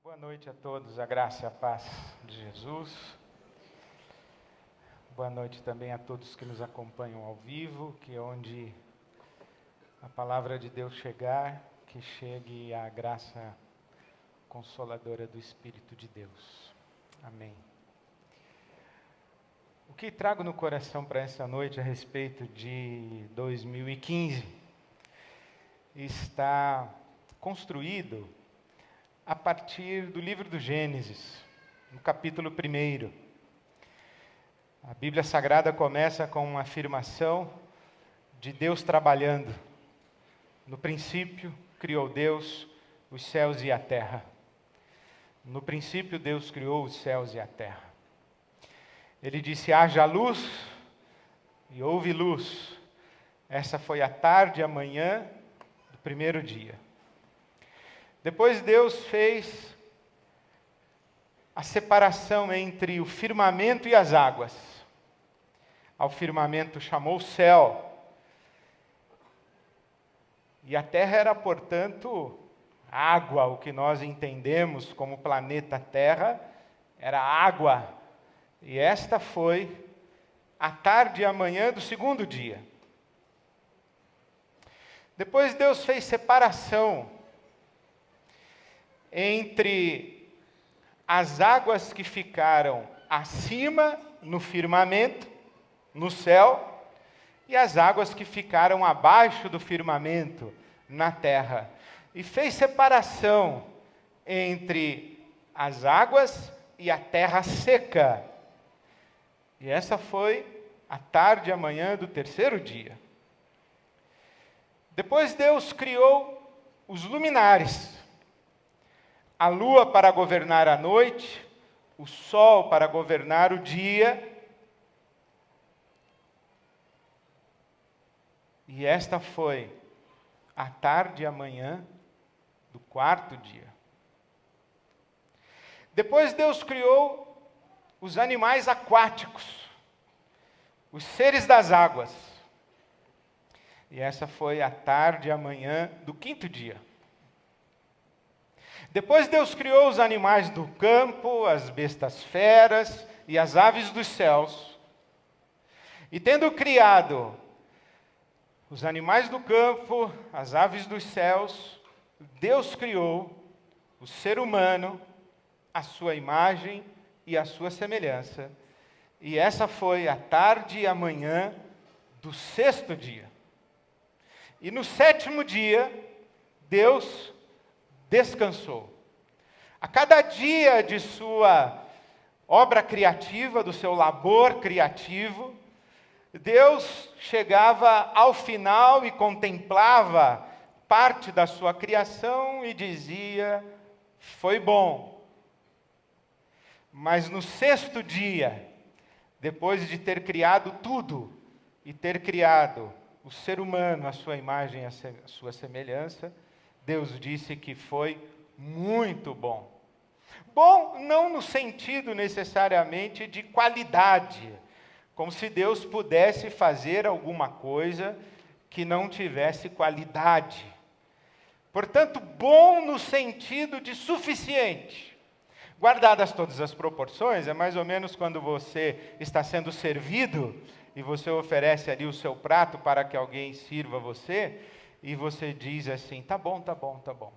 Boa noite a todos, a graça e a paz de Jesus. Boa noite também a todos que nos acompanham ao vivo, que onde a palavra de Deus chegar, que chegue a graça consoladora do Espírito de Deus. Amém. O que trago no coração para essa noite a respeito de 2015 está construído a partir do livro do Gênesis, no capítulo 1. A Bíblia Sagrada começa com uma afirmação de Deus trabalhando. No princípio, criou Deus os céus e a terra. No princípio, Deus criou os céus e a terra. Ele disse, haja luz, e houve luz. Essa foi a tarde e a manhã do primeiro dia. Depois Deus fez a separação entre o firmamento e as águas. Ao firmamento chamou céu. E a terra era, portanto, água, o que nós entendemos como planeta Terra, era água. E esta foi a tarde e a manhã do segundo dia. Depois Deus fez separação entre as águas que ficaram acima no firmamento, no céu, e as águas que ficaram abaixo do firmamento, na terra. E fez separação entre as águas e a terra seca. E essa foi a tarde e a manhã do terceiro dia. Depois Deus criou os luminares. A lua para governar a noite, o sol para governar o dia. E esta foi a tarde e a manhã do quarto dia. Depois Deus criou os animais aquáticos, os seres das águas. E essa foi a tarde e a manhã do quinto dia. Depois Deus criou os animais do campo, as bestas feras e as aves dos céus. E tendo criado os animais do campo, as aves dos céus, Deus criou o ser humano, a sua imagem e a sua semelhança. E essa foi a tarde e a manhã do sexto dia. E no sétimo dia, Deus descansou. A cada dia de sua obra criativa, do seu labor criativo, Deus chegava ao final e contemplava parte da sua criação e dizia, foi bom. Mas no sexto dia, depois de ter criado tudo, e ter criado o ser humano, a sua imagem, a sua semelhança, Deus disse que foi muito bom. Bom não no sentido necessariamente de qualidade, como se Deus pudesse fazer alguma coisa que não tivesse qualidade. Portanto, bom no sentido de suficiente. Guardadas todas as proporções, é mais ou menos quando você está sendo servido e você oferece ali o seu prato para que alguém sirva você, e você diz assim, tá bom, tá bom, tá bom.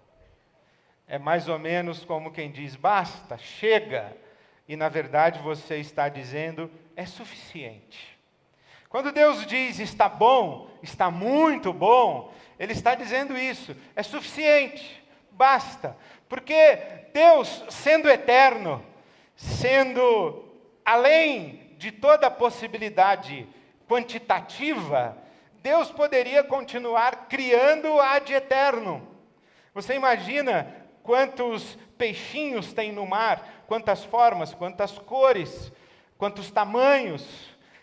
É mais ou menos como quem diz, basta, chega. E na verdade você está dizendo, é suficiente. Quando Deus diz, está bom, está muito bom, Ele está dizendo isso, é suficiente, basta. Porque Deus, sendo eterno, sendo além de toda a possibilidade quantitativa, Deus poderia continuar criando ad eterno. Você imagina quantos peixinhos tem no mar, quantas formas, quantas cores, quantos tamanhos.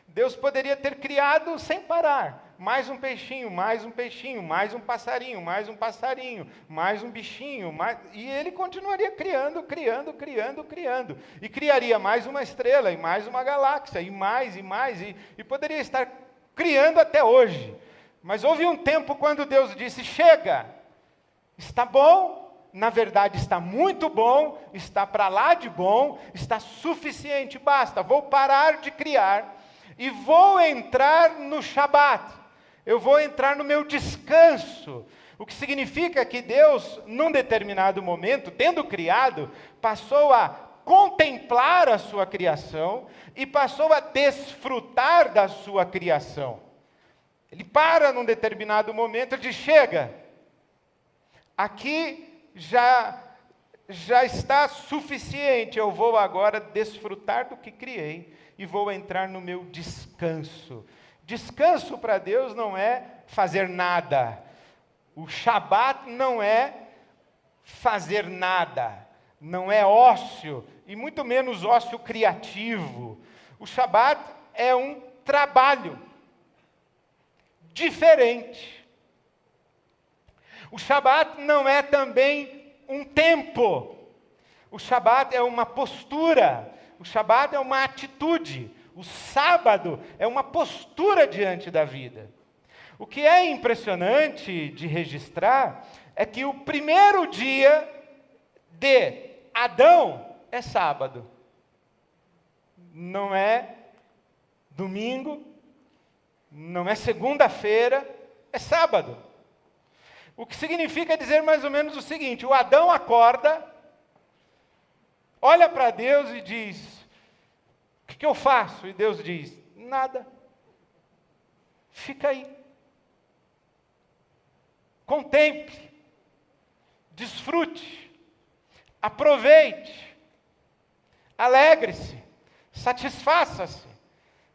Deus poderia ter criado sem parar. Mais um peixinho, mais um peixinho, mais um passarinho, mais um passarinho, mais um bichinho. E Ele continuaria criando, criando, criando, criando. E criaria mais uma estrela, e mais uma galáxia, e mais, e poderia estar criando até hoje. Mas houve um tempo quando Deus disse, chega, está bom, na verdade está muito bom, está para lá de bom, está suficiente, basta. Vou parar de criar e vou entrar no Shabat. Eu vou entrar no meu descanso. O que significa que Deus, num determinado momento, tendo criado, passou a contemplar a sua criação e passou a desfrutar da sua criação. Ele para num determinado momento e diz: chega, aqui já está suficiente, eu vou agora desfrutar do que criei e vou entrar no meu descanso. Descanso para Deus não é fazer nada. O Shabat não é fazer nada, não é ócio, e muito menos ócio criativo. O Shabat é um trabalho diferente. O Shabat não é também um tempo. O Shabat é uma postura. O Shabat é uma atitude. O sábado é uma postura diante da vida. O que é impressionante de registrar é que o primeiro dia de Adão é sábado. Não é domingo, não é segunda-feira, é sábado. O que significa dizer mais ou menos o seguinte: o Adão acorda, olha para Deus e diz: o que eu faço? E Deus diz: nada. Fica aí. Contemple, desfrute, aproveite, alegre-se, satisfaça-se,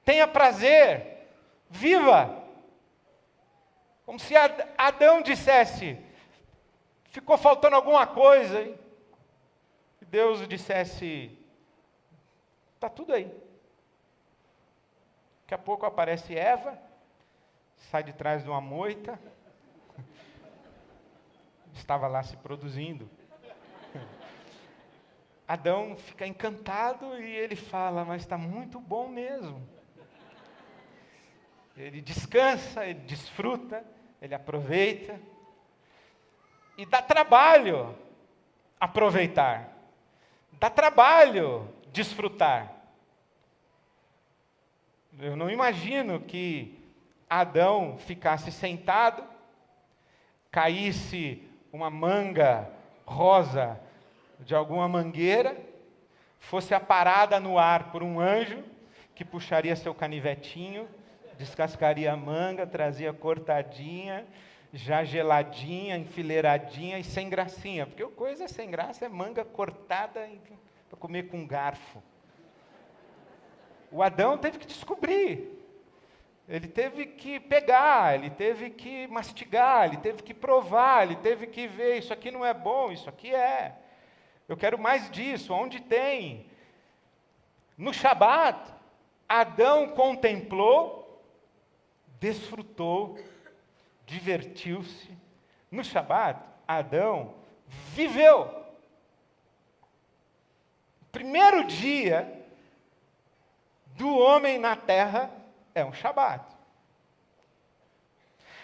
tenha prazer, viva. Como se Adão dissesse: ficou faltando alguma coisa, hein? E Deus dissesse: está tudo aí. Daqui a pouco aparece Eva, sai de trás de uma moita, estava lá se produzindo. Adão fica encantado e ele fala: mas está muito bom mesmo. Ele descansa, ele desfruta, ele aproveita. E dá trabalho aproveitar. Dá trabalho desfrutar. Eu não imagino que Adão ficasse sentado, caísse uma manga rosa de alguma mangueira, fosse aparada no ar por um anjo, que puxaria seu canivetinho, descascaria a manga, trazia cortadinha, já geladinha, enfileiradinha e sem gracinha, porque a coisa sem graça é manga cortada para comer com garfo. O Adão teve que descobrir. Ele teve que pegar, ele teve que mastigar, ele teve que provar, ele teve que ver: isso aqui não é bom, isso aqui é. Eu quero mais disso, onde tem? No Shabat, Adão contemplou, desfrutou, divertiu-se. No Shabat, Adão viveu. O primeiro dia do homem na terra é um Shabat.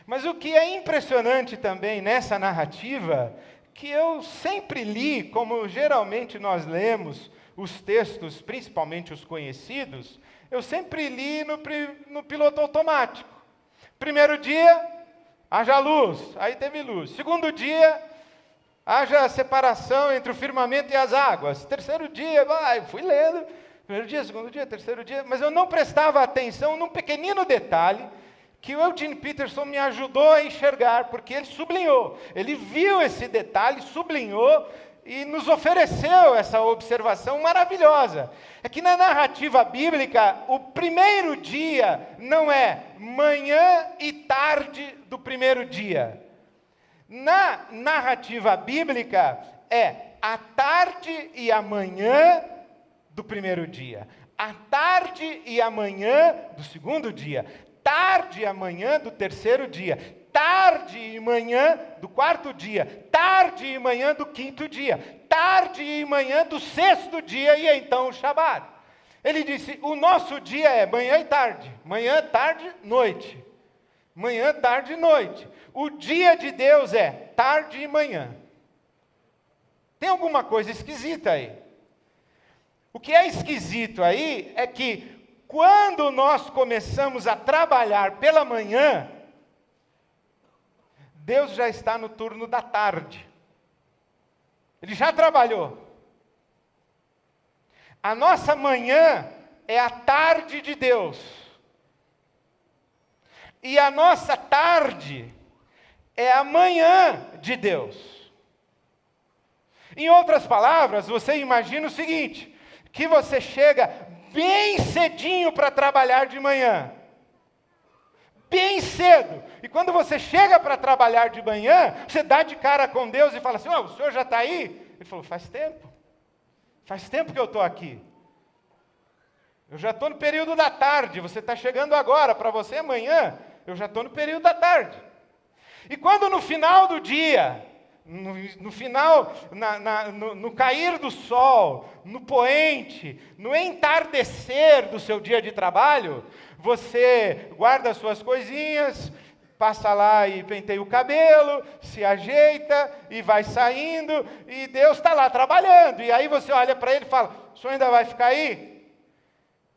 Mas o que é impressionante também nessa narrativa, que eu sempre li, como geralmente nós lemos os textos, principalmente os conhecidos, eu sempre li no piloto automático. Primeiro dia, haja luz, aí teve luz. Segundo dia, haja separação entre o firmamento e as águas. Terceiro dia, eu fui lendo. Primeiro dia, segundo dia, terceiro dia, mas eu não prestava atenção num pequenino detalhe que o Eugene Peterson me ajudou a enxergar, porque ele sublinhou, ele viu esse detalhe, sublinhou e nos ofereceu essa observação maravilhosa. É que na narrativa bíblica, o primeiro dia não é manhã e tarde do primeiro dia. Na narrativa bíblica, é a tarde e a manhã do primeiro dia, a tarde e a manhã do segundo dia, tarde e a manhã do terceiro dia, tarde e manhã do quarto dia, tarde e manhã do quinto dia, tarde e manhã do sexto dia, e então o Shabat. Ele disse: o nosso dia é manhã e tarde, manhã, tarde, noite, manhã, tarde e noite. O dia de Deus é tarde e manhã. Tem alguma coisa esquisita aí. O que é esquisito aí é que quando nós começamos a trabalhar pela manhã, Deus já está no turno da tarde. Ele já trabalhou. A nossa manhã é a tarde de Deus. E a nossa tarde é a manhã de Deus. Em outras palavras, você imagina o seguinte, que você chega bem cedinho para trabalhar de manhã. Bem cedo. E quando você chega para trabalhar de manhã, você dá de cara com Deus e fala assim, o senhor já está aí? Ele falou, faz tempo que eu estou aqui. Eu já estou no período da tarde, você está chegando agora, para você amanhã, eu já estou no período da tarde. E quando no final do dia, no final, no cair do sol, no poente, no entardecer do seu dia de trabalho, você guarda as suas coisinhas, passa lá e penteia o cabelo, se ajeita e vai saindo, e Deus está lá trabalhando. E aí você olha para ele e fala, o senhor ainda vai ficar aí?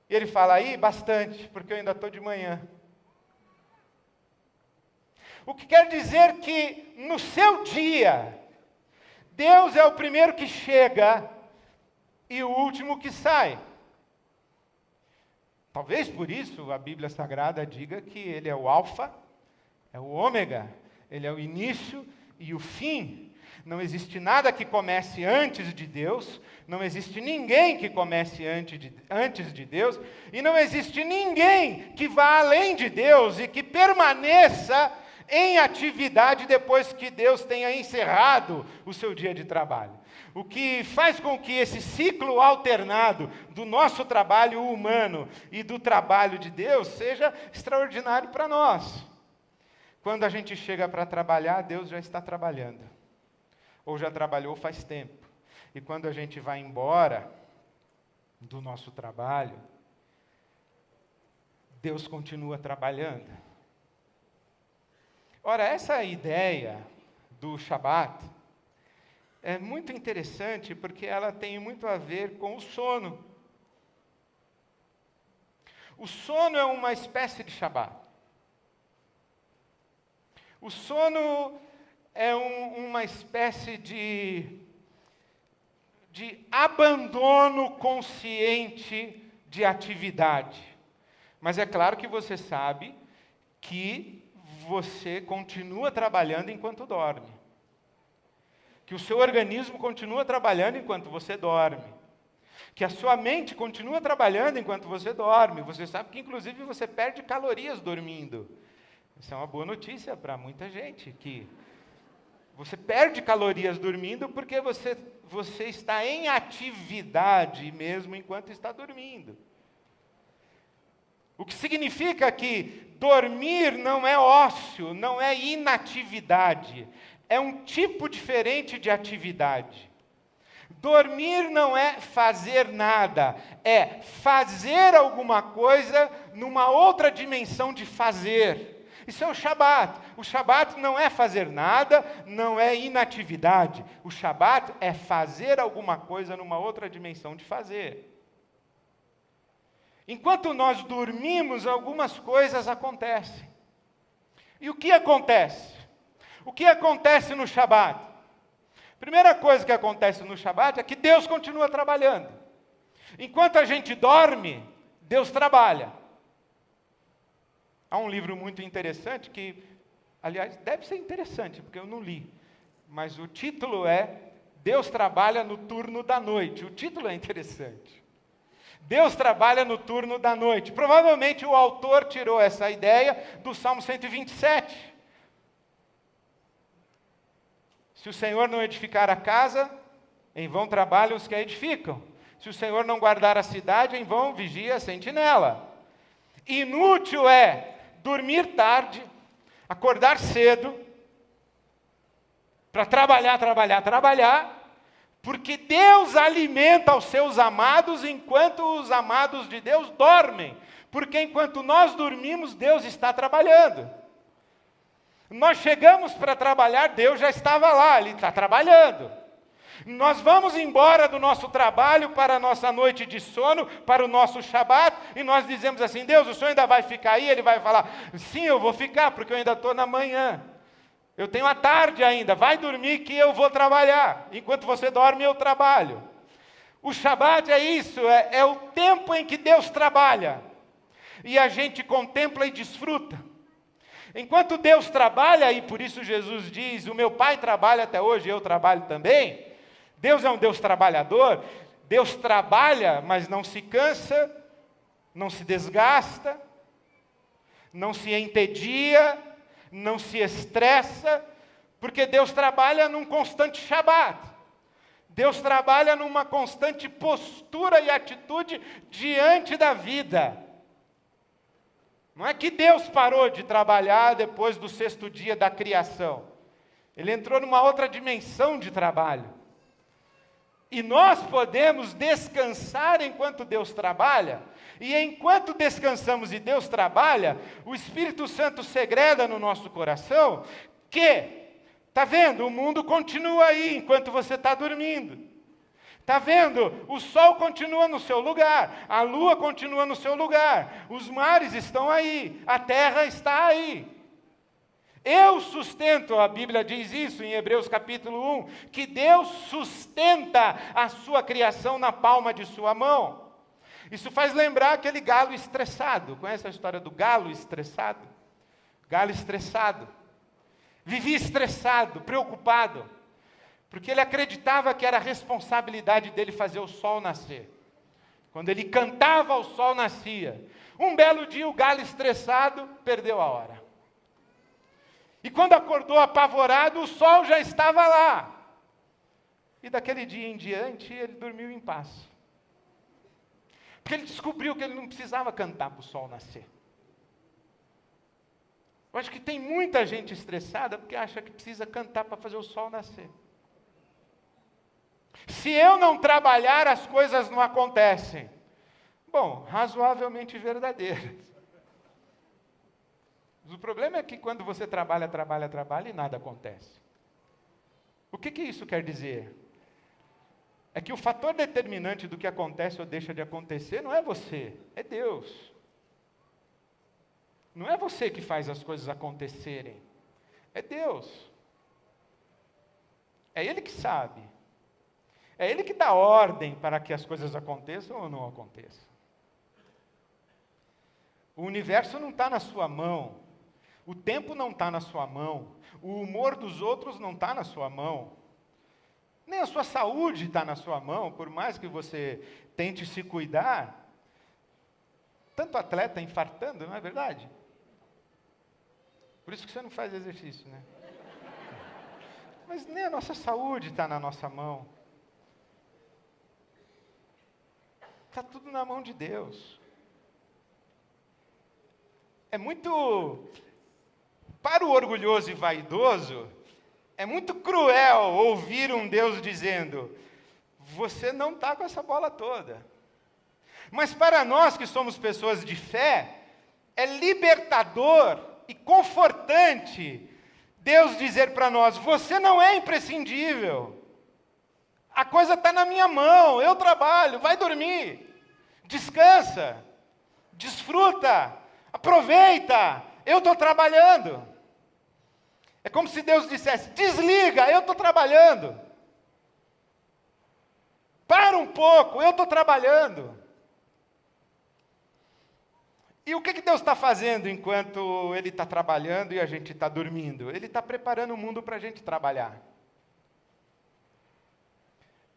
E ele fala, aí bastante, porque eu ainda estou de manhã. O que quer dizer que no seu dia, Deus é o primeiro que chega e o último que sai. Talvez por isso a Bíblia Sagrada diga que Ele é o alfa, é o ômega, Ele é o início e o fim. Não existe nada que comece antes de Deus, não existe ninguém que comece antes de Deus, e não existe ninguém que vá além de Deus e que permaneça em atividade depois que Deus tenha encerrado o seu dia de trabalho. O que faz com que esse ciclo alternado do nosso trabalho humano e do trabalho de Deus seja extraordinário para nós. Quando a gente chega para trabalhar, Deus já está trabalhando. Ou já trabalhou faz tempo. E quando a gente vai embora do nosso trabalho, Deus continua trabalhando. Ora, essa ideia do Shabat é muito interessante porque ela tem muito a ver com o sono. O sono é uma espécie de Shabat. O sono é uma espécie de abandono consciente de atividade. Mas é claro que você sabe que você continua trabalhando enquanto dorme. Que o seu organismo continua trabalhando enquanto você dorme. Que a sua mente continua trabalhando enquanto você dorme. Você sabe que, inclusive, você perde calorias dormindo. Isso é uma boa notícia para muita gente, que você perde calorias dormindo porque você está em atividade mesmo enquanto está dormindo. O que significa que dormir não é ócio, não é inatividade. É um tipo diferente de atividade. Dormir não é fazer nada, é fazer alguma coisa numa outra dimensão de fazer. Isso é o Shabat. O Shabat não é fazer nada, não é inatividade. O Shabat é fazer alguma coisa numa outra dimensão de fazer. Enquanto nós dormimos, algumas coisas acontecem. E o que acontece? O que acontece no Shabat? Primeira coisa que acontece no Shabat é que Deus continua trabalhando. Enquanto a gente dorme, Deus trabalha. Há um livro muito interessante que, aliás, deve ser interessante, porque eu não li. Mas o título é Deus trabalha no turno da noite. O título é interessante. Deus trabalha no turno da noite. Provavelmente o autor tirou essa ideia do Salmo 127. Se o Senhor não edificar a casa, em vão trabalham os que a edificam. Se o Senhor não guardar a cidade, em vão vigia a sentinela. Inútil é dormir tarde, acordar cedo, para trabalhar, porque Deus alimenta os seus amados enquanto os amados de Deus dormem. Porque enquanto nós dormimos, Deus está trabalhando. Nós chegamos para trabalhar, Deus já estava lá, Ele está trabalhando. Nós vamos embora do nosso trabalho para a nossa noite de sono, para o nosso Shabat, e nós dizemos assim: Deus, o Senhor ainda vai ficar aí? Ele vai falar: sim, eu vou ficar, porque eu ainda estou na manhã. Eu tenho a tarde ainda, vai dormir que eu vou trabalhar. Enquanto você dorme, eu trabalho. O Shabat é isso, é o tempo em que Deus trabalha. E a gente contempla e desfruta. Enquanto Deus trabalha, e por isso Jesus diz: o meu Pai trabalha até hoje, eu trabalho também. Deus é um Deus trabalhador. Deus trabalha, mas não se cansa, não se desgasta, não se entedia, não se estressa, porque Deus trabalha num constante Shabat. Deus trabalha numa constante postura e atitude diante da vida. Não é que Deus parou de trabalhar depois do 6º dia da criação. Ele entrou numa outra dimensão de trabalho. E nós podemos descansar enquanto Deus trabalha. E enquanto descansamos e Deus trabalha, o Espírito Santo segreda no nosso coração que, está vendo, o mundo continua aí enquanto você está dormindo. Está vendo? O sol continua no seu lugar, a lua continua no seu lugar, os mares estão aí, a terra está aí. Eu sustento, a Bíblia diz isso em Hebreus capítulo 1, que Deus sustenta a sua criação na palma de sua mão. Isso faz lembrar aquele galo estressado. Conhece a história do galo estressado? Galo estressado. Vivia estressado, preocupado, porque ele acreditava que era responsabilidade dele fazer o sol nascer. Quando ele cantava, o sol nascia. Um belo dia, o galo estressado perdeu a hora. E quando acordou apavorado, o sol já estava lá. E daquele dia em diante, ele dormiu em paz. Porque ele descobriu que ele não precisava cantar para o sol nascer. Eu acho que tem muita gente estressada porque acha que precisa cantar para fazer o sol nascer. Se eu não trabalhar, as coisas não acontecem. Bom, razoavelmente verdadeiras. O problema é que quando você trabalha e nada acontece. O que isso quer dizer? É que o fator determinante do que acontece ou deixa de acontecer não é você, é Deus. Não é você que faz as coisas acontecerem, é Deus. É Ele que sabe. É Ele que dá ordem para que as coisas aconteçam ou não aconteçam. O universo não está na sua mão. O tempo não está na sua mão. O humor dos outros não está na sua mão. Nem a sua saúde está na sua mão, por mais que você tente se cuidar. Tanto atleta infartando, não é verdade? Por isso que você não faz exercício, né? Mas nem a nossa saúde está na nossa mão. Está tudo na mão de Deus. É muito... Para o orgulhoso e vaidoso, é muito cruel ouvir um Deus dizendo: você não está com essa bola toda. Mas para nós que somos pessoas de fé, é libertador e confortante Deus dizer para nós: você não é imprescindível. A coisa está na minha mão, eu trabalho, vai dormir, descansa, desfruta, aproveita, eu estou trabalhando. É como se Deus dissesse: desliga, eu estou trabalhando. Para um pouco, eu estou trabalhando. E o que Deus está fazendo enquanto Ele está trabalhando e a gente está dormindo? Ele está preparando o mundo para a gente trabalhar.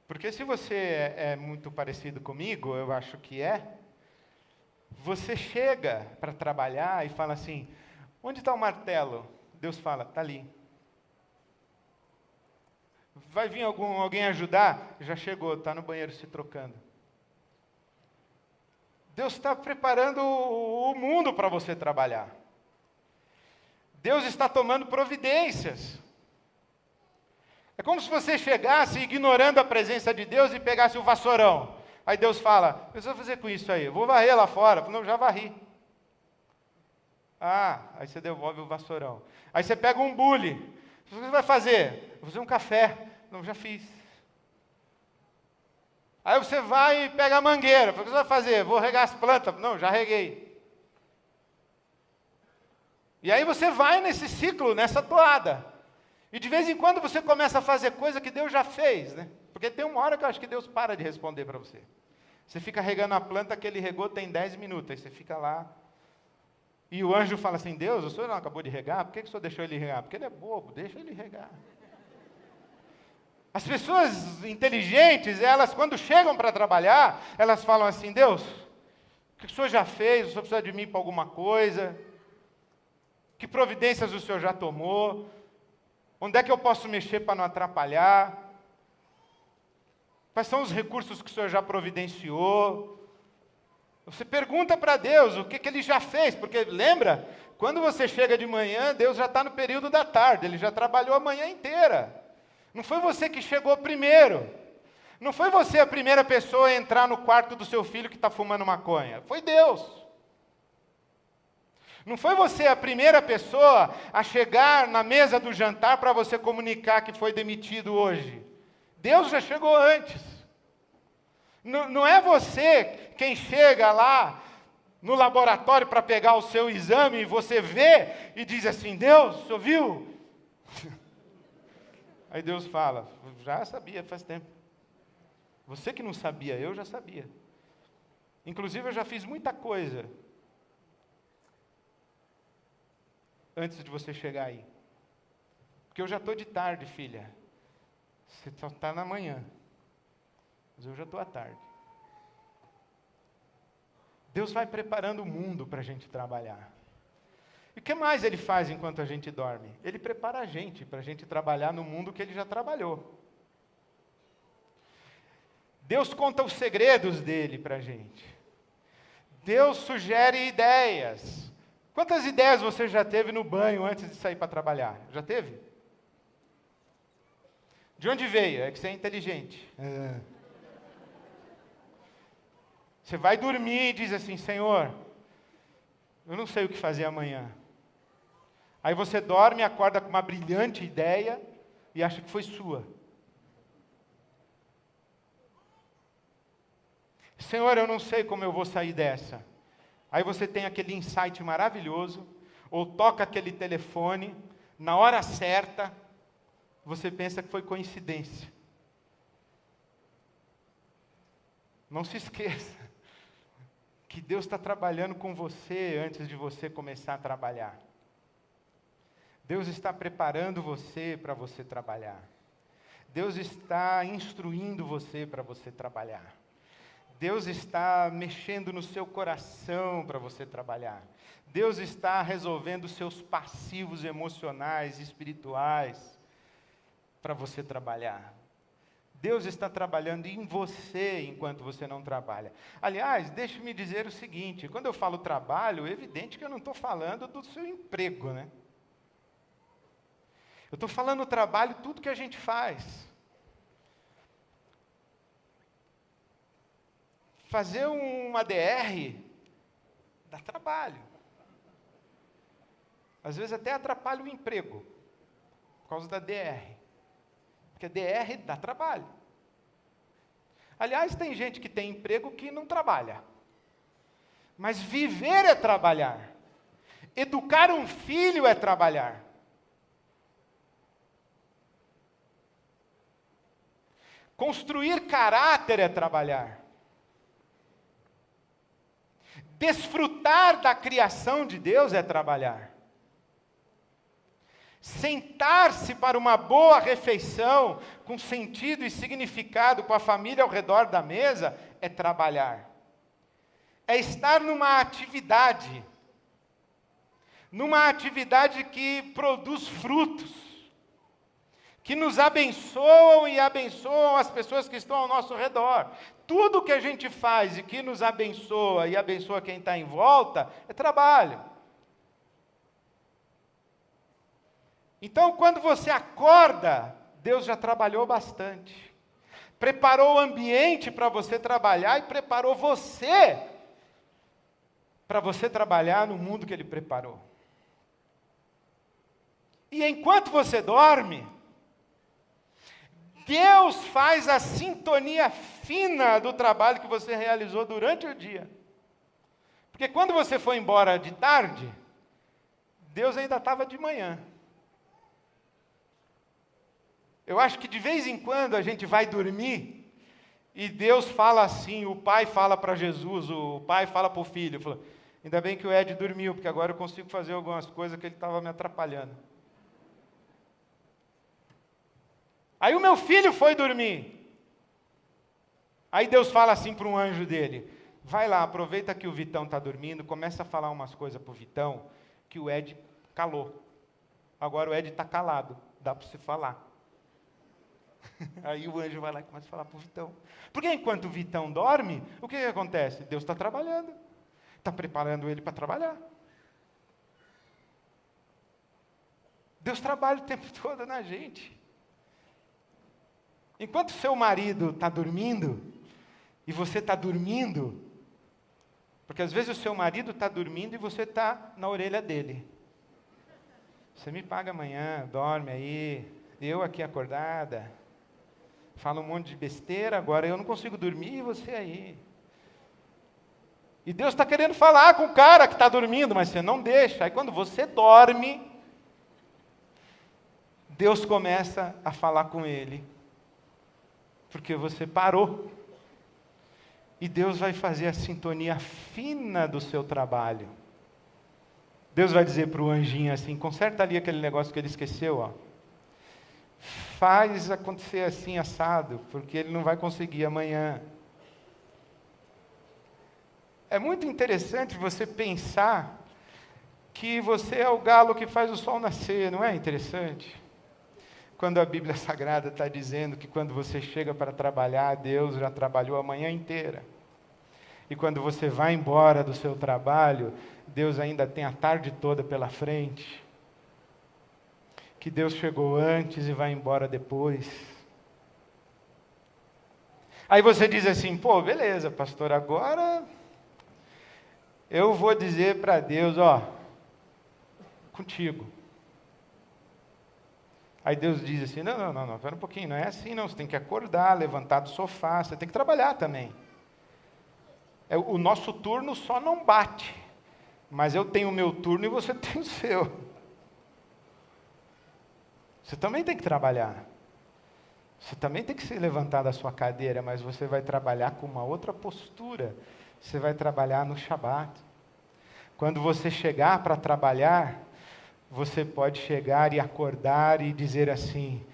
Porque se você é muito parecido comigo, eu acho que é, você chega para trabalhar e fala assim: onde está o martelo? Deus fala: está ali. Vai vir alguém ajudar? Já chegou, está no banheiro se trocando. Deus está preparando o mundo para você trabalhar. Deus está tomando providências. É como se você chegasse ignorando a presença de Deus e pegasse o vassourão. Aí Deus fala: o que você vai fazer com isso aí? Eu vou varrer lá fora. Não, já varri. Ah, aí você devolve o vassourão. Aí você pega um bule. O que você vai fazer? Vou fazer um café. Não, já fiz. Aí você vai e pega a mangueira. O que você vai fazer? Vou regar as plantas. Não, já reguei. E aí você vai nesse ciclo, nessa toada. E de vez em quando você começa a fazer coisa que Deus já fez, né? Porque tem uma hora que eu acho que Deus para de responder para você. Você fica regando a planta que ele regou tem 10 minutos. Aí você fica lá. E o anjo fala assim, Deus, o senhor não acabou de regar? Por que o senhor deixou ele regar? Porque ele é bobo, deixa ele regar. As pessoas inteligentes, elas quando chegam para trabalhar, elas falam assim, Deus, o que o senhor já fez? O senhor precisa de mim para alguma coisa? Que providências o senhor já tomou? Onde é que eu posso mexer para não atrapalhar? Quais são os recursos que o senhor já providenciou? Você pergunta para Deus o que ele já fez, porque lembra, quando você chega de manhã, Deus já está no período da tarde, Ele já trabalhou a manhã inteira. Não foi você que chegou primeiro. Não foi você a primeira pessoa a entrar no quarto do seu filho que está fumando maconha. Foi Deus. Não foi você a primeira pessoa a chegar na mesa do jantar para você comunicar que foi demitido hoje. Deus já chegou antes. Não é você quem chega lá no laboratório para pegar o seu exame e você vê e diz assim, Deus, o senhor viu? Aí Deus fala, já sabia faz tempo. Você que não sabia, eu já sabia. Inclusive eu já fiz muita coisa antes de você chegar aí. Porque eu já estou de tarde, filha. Você só está na manhã. Mas eu já estou à tarde. Deus vai preparando o mundo para a gente trabalhar. E o que mais Ele faz enquanto a gente dorme? Ele prepara a gente para a gente trabalhar no mundo que Ele já trabalhou. Deus conta os segredos dEle para a gente. Deus sugere ideias. Quantas ideias você já teve no banho antes de sair para trabalhar? Já teve? De onde veio? É que você é inteligente. Você vai dormir e diz assim, Senhor, eu não sei o que fazer amanhã. Aí você dorme e acorda com uma brilhante ideia e acha que foi sua. Senhor, eu não sei como eu vou sair dessa. Aí você tem aquele insight maravilhoso, ou toca aquele telefone, na hora certa, você pensa que foi coincidência. Não se esqueça que Deus está trabalhando com você antes de você começar a trabalhar. Deus está preparando você para você trabalhar. Deus está instruindo você para você trabalhar. Deus está mexendo no seu coração para você trabalhar. Deus está resolvendo os seus passivos emocionais e espirituais para você trabalhar. Deus está trabalhando em você enquanto você não trabalha. Aliás, deixe-me dizer o seguinte, quando eu falo trabalho, é evidente que eu não estou falando do seu emprego, né? Eu estou falando trabalho, tudo que a gente faz. Fazer uma DR dá trabalho. Às vezes até atrapalha o emprego, por causa da DR. Porque DR dá trabalho. Aliás, tem gente que tem emprego que não trabalha. Mas viver é trabalhar. Educar um filho é trabalhar. Construir caráter é trabalhar. Desfrutar da criação de Deus é trabalhar. Sentar-se para uma boa refeição, com sentido e significado, com a família ao redor da mesa, é trabalhar. É estar numa atividade que produz frutos, que nos abençoam e abençoam as pessoas que estão ao nosso redor. Tudo que a gente faz e que nos abençoa e abençoa quem está em volta, é trabalho. Então, quando você acorda, Deus já trabalhou bastante. Preparou o ambiente para você trabalhar e preparou você para você trabalhar no mundo que Ele preparou. E enquanto você dorme, Deus faz a sintonia fina do trabalho que você realizou durante o dia. Porque quando você foi embora de tarde, Deus ainda estava de manhã. Eu acho que de vez em quando a gente vai dormir e Deus fala assim, o pai fala para Jesus, o pai fala para o filho, fala, ainda bem que o Ed dormiu, porque agora eu consigo fazer algumas coisas que ele estava me atrapalhando. Aí o meu filho foi dormir. Aí Deus fala assim para um anjo dele, vai lá, aproveita que o Vitão está dormindo, começa a falar umas coisas para o Vitão, que o Ed calou. Agora o Ed está calado, dá para você falar. Aí o anjo vai lá e começa a falar para o Vitão. Porque enquanto o Vitão dorme, o que acontece? Deus está trabalhando. Está preparando ele para trabalhar. Deus trabalha o tempo todo na gente. Enquanto seu marido está dormindo, e você está dormindo, porque às vezes o seu marido está dormindo e você está na orelha dele. Você me paga amanhã, dorme aí, eu aqui acordada, falo um monte de besteira, agora eu não consigo dormir e você aí. E Deus está querendo falar com o cara que está dormindo, mas você não deixa. Aí quando você dorme, Deus começa a falar com ele. Porque você parou. E Deus vai fazer a sintonia fina do seu trabalho. Deus vai dizer para o anjinho assim, conserta ali aquele negócio que ele esqueceu, ó. Faz acontecer assim, assado, porque ele não vai conseguir amanhã. É muito interessante você pensar que você é o galo que faz o sol nascer, não é interessante? Quando a Bíblia Sagrada está dizendo que quando você chega para trabalhar, Deus já trabalhou a manhã inteira. E quando você vai embora do seu trabalho, Deus ainda tem a tarde toda pela frente. Que Deus chegou antes e vai embora depois. Aí você diz assim, pô, beleza, pastor, agora eu vou dizer para Deus, ó, contigo. Aí Deus diz assim, não, espera um pouquinho, não é assim não, você tem que acordar, levantar do sofá, você tem que trabalhar também. O nosso turno só não bate, mas eu tenho o meu turno e você tem o seu. Você também tem que trabalhar. Você também tem que se levantar da sua cadeira, mas você vai trabalhar com uma outra postura. Você vai trabalhar no Shabat. Quando você chegar para trabalhar, você pode chegar e acordar e dizer assim,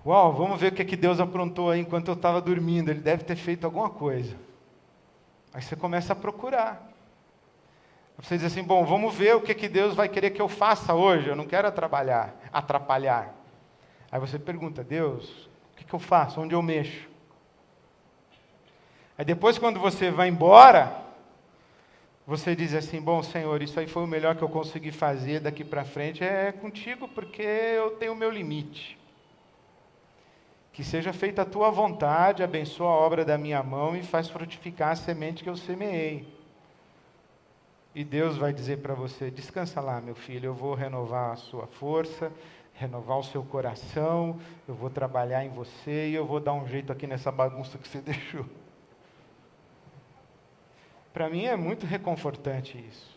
uau, vamos ver o que Deus aprontou aí enquanto eu estava dormindo, Ele deve ter feito alguma coisa. Aí você começa a procurar. Você diz assim, bom, vamos ver o que Deus vai querer que eu faça hoje, eu não quero atrapalhar. Aí você pergunta, Deus, o que eu faço, onde eu mexo? Aí depois quando você vai embora, você diz assim, bom Senhor, isso aí foi o melhor que eu consegui fazer, daqui para frente é contigo, porque eu tenho o meu limite. Que seja feita a tua vontade, abençoa a obra da minha mão e faz frutificar a semente que eu semeei. E Deus vai dizer para você, descansa lá, meu filho, eu vou renovar a sua força, renovar o seu coração, eu vou trabalhar em você e eu vou dar um jeito aqui nessa bagunça que você deixou. Para mim é muito reconfortante isso,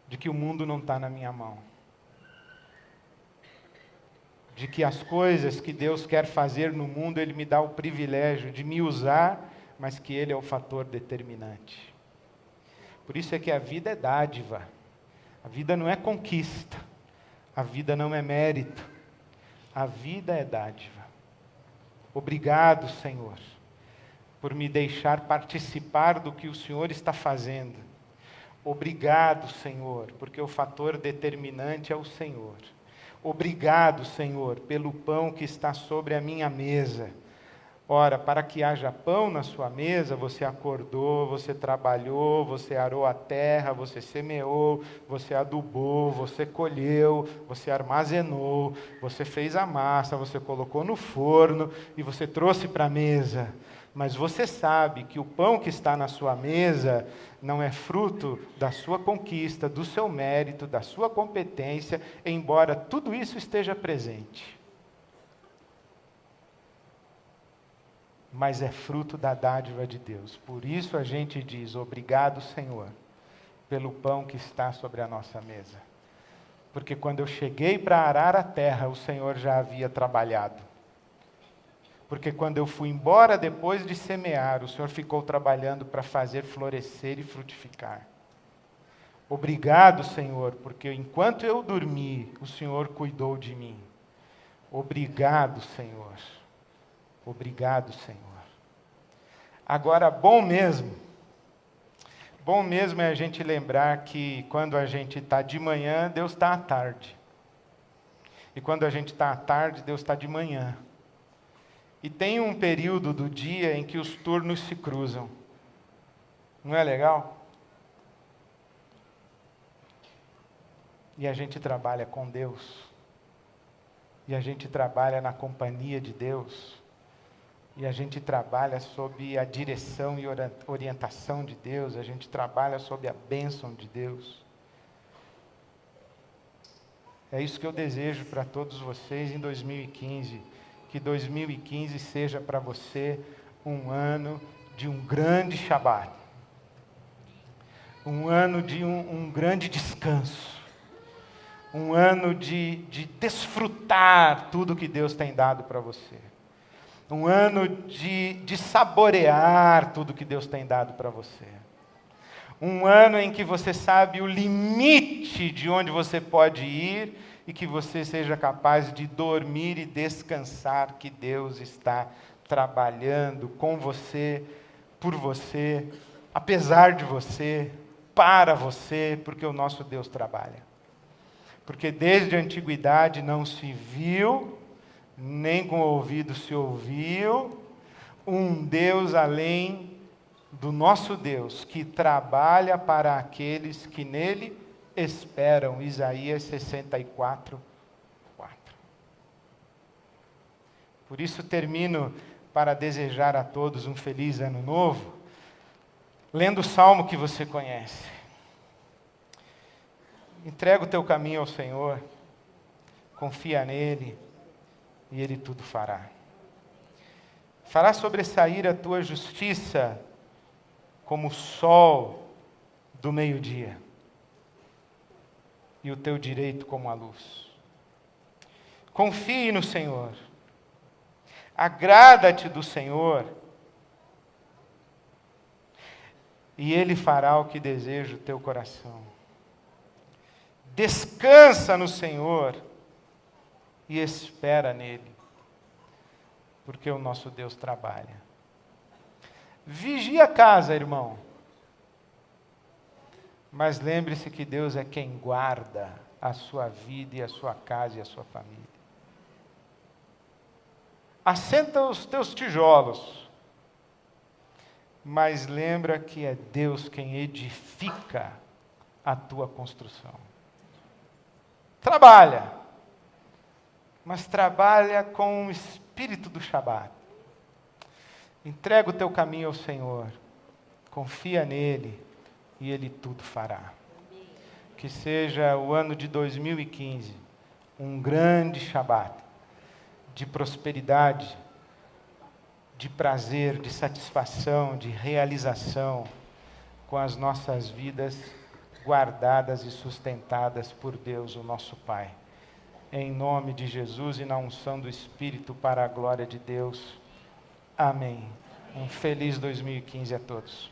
de que o mundo não está na minha mão. De que as coisas que Deus quer fazer no mundo, Ele me dá o privilégio de me usar, mas que Ele é o fator determinante. Por isso é que a vida é dádiva. A vida não é conquista. A vida não é mérito. A vida é dádiva. Obrigado, Senhor, por me deixar participar do que o Senhor está fazendo. Obrigado, Senhor, porque o fator determinante é o Senhor. Obrigado, Senhor, pelo pão que está sobre a minha mesa. Ora, para que haja pão na sua mesa, você acordou, você trabalhou, você arou a terra, você semeou, você adubou, você colheu, você armazenou, você fez a massa, você colocou no forno e você trouxe para a mesa. Mas você sabe que o pão que está na sua mesa não é fruto da sua conquista, do seu mérito, da sua competência, embora tudo isso esteja presente. mas é fruto da dádiva de Deus. Por isso a gente diz: obrigado, Senhor, pelo pão que está sobre a nossa mesa. Porque quando eu cheguei para arar a terra, o Senhor já havia trabalhado. Porque quando eu fui embora depois de semear, o Senhor ficou trabalhando para fazer florescer e frutificar. Obrigado, Senhor, porque enquanto eu dormi, o Senhor cuidou de mim. Obrigado, Senhor. Obrigado, Senhor. Agora, bom mesmo é a gente lembrar que quando a gente está de manhã, Deus está à tarde. E quando a gente está à tarde, Deus está de manhã. E tem um período do dia em que os turnos se cruzam. Não é legal? E a gente trabalha com Deus. E a gente trabalha na companhia de Deus. E a gente trabalha sob a direção e orientação de Deus. A gente trabalha sob a bênção de Deus. É isso que eu desejo para todos vocês em 2015. Que 2015 seja para você um ano de um grande Shabat. Um ano de um grande descanso. Um ano de desfrutar tudo que Deus tem dado para você. Um ano de saborear tudo que Deus tem dado para você. Um ano em que você sabe o limite de onde você pode ir e que você seja capaz de dormir e descansar, que Deus está trabalhando com você, por você, apesar de você, para você, porque o nosso Deus trabalha. Porque desde a antiguidade não se viu, nem com o ouvido se ouviu, um Deus além do nosso Deus, que trabalha para aqueles que nele esperam. Isaías 64, 4. Por isso termino para desejar a todos um feliz ano novo, lendo o salmo que você conhece. Entrega o teu caminho ao Senhor, confia nele, e Ele tudo fará. Fará sobressair a tua justiça como o sol do meio-dia, e o teu direito como a luz. Confie no Senhor, agrada-te do Senhor, e Ele fará o que deseja o teu coração. Descansa no Senhor e espera nele, porque o nosso Deus trabalha. Vigie a casa, irmão. Mas lembre-se que Deus é quem guarda a sua vida e a sua casa e a sua família. Assenta os teus tijolos, mas lembra que é Deus quem edifica a tua construção. Trabalha, mas trabalha com o espírito do Shabat. Entrega o teu caminho ao Senhor, confia nele e Ele tudo fará. Que seja o ano de 2015 um grande Shabat, de prosperidade, de prazer, de satisfação, de realização, com as nossas vidas guardadas e sustentadas por Deus, o nosso Pai. Em nome de Jesus e na unção do Espírito, para a glória de Deus. Amém. Um feliz 2015 a todos.